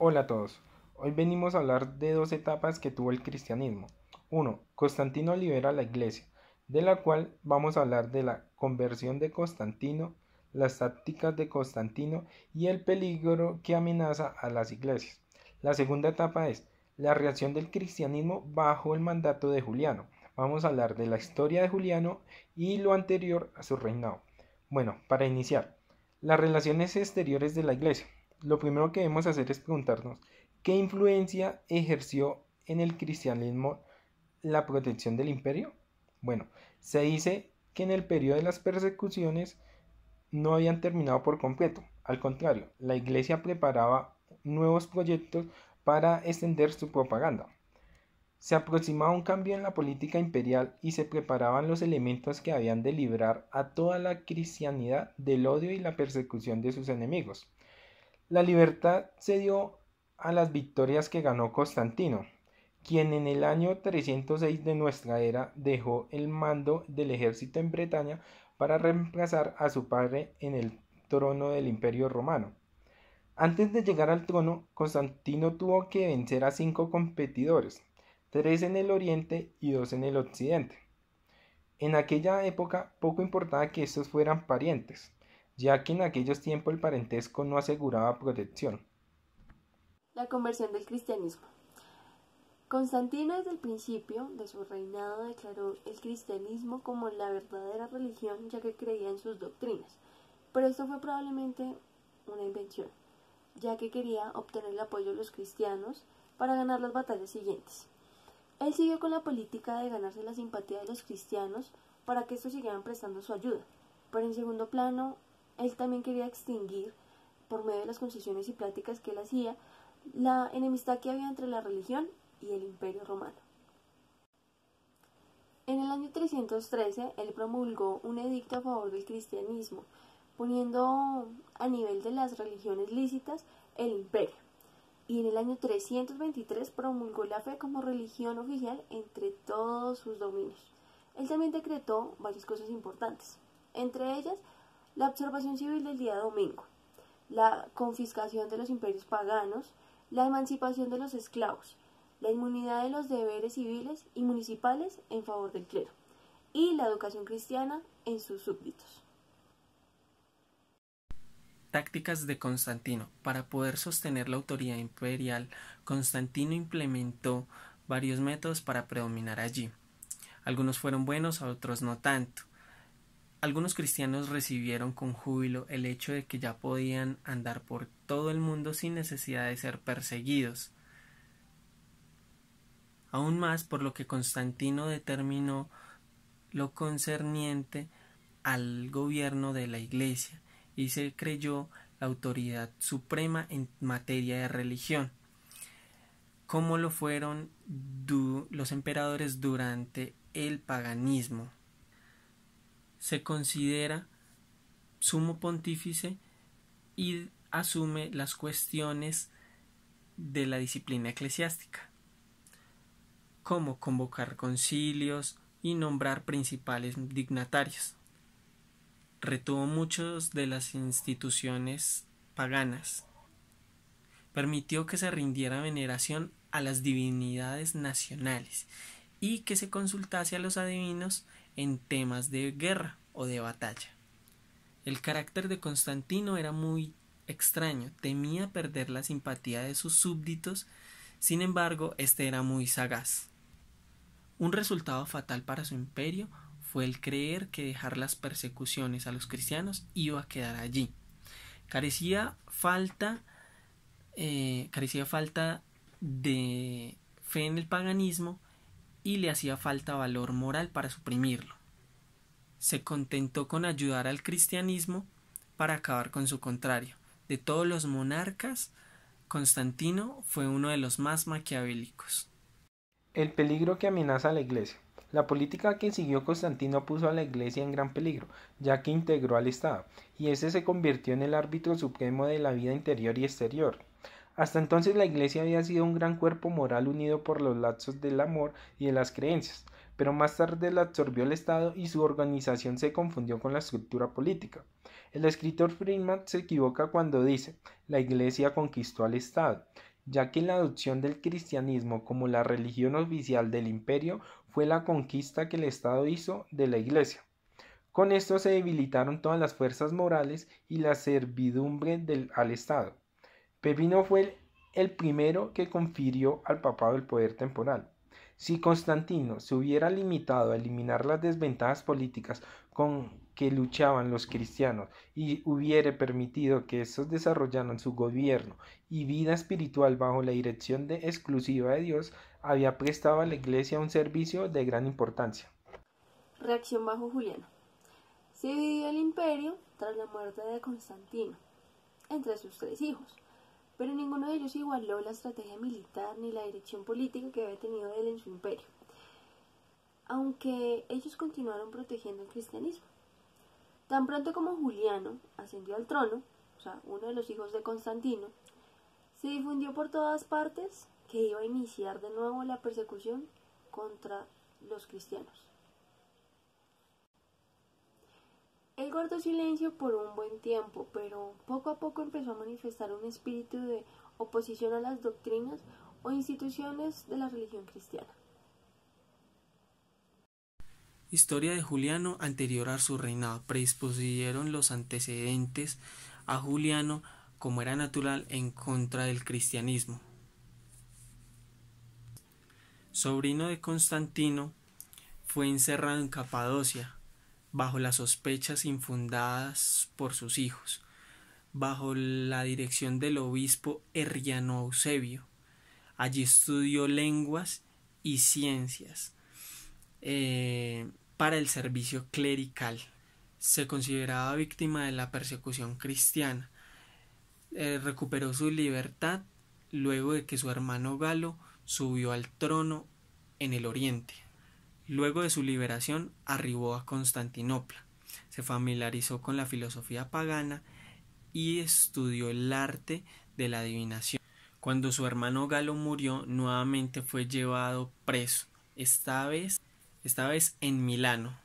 Hola a todos. Hoy venimos a hablar de dos etapas que tuvo el cristianismo. Uno, Constantino libera la iglesia, de la cual vamos a hablar de la conversión de Constantino, las tácticas de Constantino y el peligro que amenaza a las iglesias. La segunda etapa es la reacción del cristianismo bajo el mandato de Juliano. Vamos a hablar de la historia de Juliano y lo anterior a su reinado. Bueno, para iniciar, las relaciones exteriores de la iglesia. Lo primero que debemos hacer es preguntarnos qué influencia ejerció en el cristianismo la protección del imperio. Bueno, se dice que en el periodo de las persecuciones no habían terminado por completo. Al contrario, la iglesia preparaba nuevos proyectos para extender su propaganda. Se aproximaba un cambio en la política imperial y se preparaban los elementos que habían de librar a toda la cristianidad del odio y la persecución de sus enemigos. La libertad se dio a las victorias que ganó Constantino, quien en el año 306 de nuestra era dejó el mando del ejército en Bretaña para reemplazar a su padre en el trono del Imperio Romano. Antes de llegar al trono, Constantino tuvo que vencer a 5 competidores, 3 en el oriente y 2 en el occidente. En aquella época poco importaba que estos fueran parientes, ya que en aquellos tiempos el parentesco no aseguraba protección. La conversión del cristianismo. Constantino desde el principio de su reinado declaró el cristianismo como la verdadera religión ya que creía en sus doctrinas, pero esto fue probablemente una invención, ya que quería obtener el apoyo de los cristianos para ganar las batallas siguientes. Él siguió con la política de ganarse la simpatía de los cristianos para que estos siguieran prestando su ayuda, pero en segundo plano, él también quería extinguir, por medio de las concesiones y pláticas que él hacía, la enemistad que había entre la religión y el Imperio Romano. En el año 313, él promulgó un edicto a favor del cristianismo, poniendo a nivel de las religiones lícitas el imperio. Y en el año 323 promulgó la fe como religión oficial entre todos sus dominios. Él también decretó varias cosas importantes, entre ellas la observación civil del día domingo, la confiscación de los imperios paganos, la emancipación de los esclavos, la inmunidad de los deberes civiles y municipales en favor del clero, y la educación cristiana en sus súbditos. Tácticas de Constantino. Para poder sostener la autoridad imperial, Constantino implementó varios métodos para predominar allí. Algunos fueron buenos, otros no tanto. Algunos cristianos recibieron con júbilo el hecho de que ya podían andar por todo el mundo sin necesidad de ser perseguidos. Aún más por lo que Constantino determinó lo concerniente al gobierno de la Iglesia y se creyó la autoridad suprema en materia de religión, como lo fueron los emperadores durante el paganismo. Se considera sumo pontífice y asume las cuestiones de la disciplina eclesiástica, como convocar concilios y nombrar principales dignatarios. Retuvo muchas de las instituciones paganas. Permitió que se rindiera veneración a las divinidades nacionales y que se consultase a los adivinos en temas de guerra o de batalla. El carácter de Constantino era muy extraño, temía perder la simpatía de sus súbditos, sin embargo, este era muy sagaz. Un resultado fatal para su imperio fue el creer que dejar las persecuciones a los cristianos iba a quedar allí. Carecía falta de fe en el paganismo y le hacía falta valor moral para suprimirlo. Se contentó con ayudar al cristianismo para acabar con su contrario. De todos los monarcas, Constantino fue uno de los más maquiavélicos. El peligro que amenaza a la iglesia. La política que siguió Constantino puso a la iglesia en gran peligro, ya que integró al Estado, y éste se convirtió en el árbitro supremo de la vida interior y exterior. Hasta entonces la iglesia había sido un gran cuerpo moral unido por los lazos del amor y de las creencias, pero más tarde la absorbió el Estado y su organización se confundió con la estructura política. El escritor Friedman se equivoca cuando dice: la Iglesia conquistó al Estado, ya que la adopción del cristianismo como la religión oficial del imperio fue la conquista que el Estado hizo de la Iglesia. Con esto se debilitaron todas las fuerzas morales y la servidumbre al Estado. Pepino fue el primero que confirió al papado el poder temporal. Si Constantino se hubiera limitado a eliminar las desventajas políticas con que luchaban los cristianos y hubiera permitido que estos desarrollaran su gobierno y vida espiritual bajo la dirección exclusiva de Dios, había prestado a la Iglesia un servicio de gran importancia. Reacción bajo Juliano. Se dividió el imperio tras la muerte de Constantino entre sus 3 hijos, pero ninguno de ellos igualó la estrategia militar ni la dirección política que había tenido él en su imperio, aunque ellos continuaron protegiendo el cristianismo. Tan pronto como Juliano ascendió al trono, o sea, uno de los hijos de Constantino, se difundió por todas partes que iba a iniciar de nuevo la persecución contra los cristianos. Él guardó silencio por un buen tiempo, pero poco a poco empezó a manifestar un espíritu de oposición a las doctrinas o instituciones de la religión cristiana. Historia de Juliano anterior a su reinado. Predispusieron los antecedentes a Juliano, como era natural, en contra del cristianismo. Sobrino de Constantino, fue encerrado en Capadocia, bajo las sospechas infundadas por sus hijos, bajo la dirección del obispo Herriano Eusebio. Allí estudió lenguas y ciencias para el servicio clerical. Se consideraba víctima de la persecución cristiana. Recuperó su libertad luego de que su hermano Galo subió al trono en el oriente. Luego de su liberación arribó a Constantinopla, se familiarizó con la filosofía pagana y estudió el arte de la adivinación. Cuando su hermano Galo murió, nuevamente fue llevado preso, esta vez en Milano.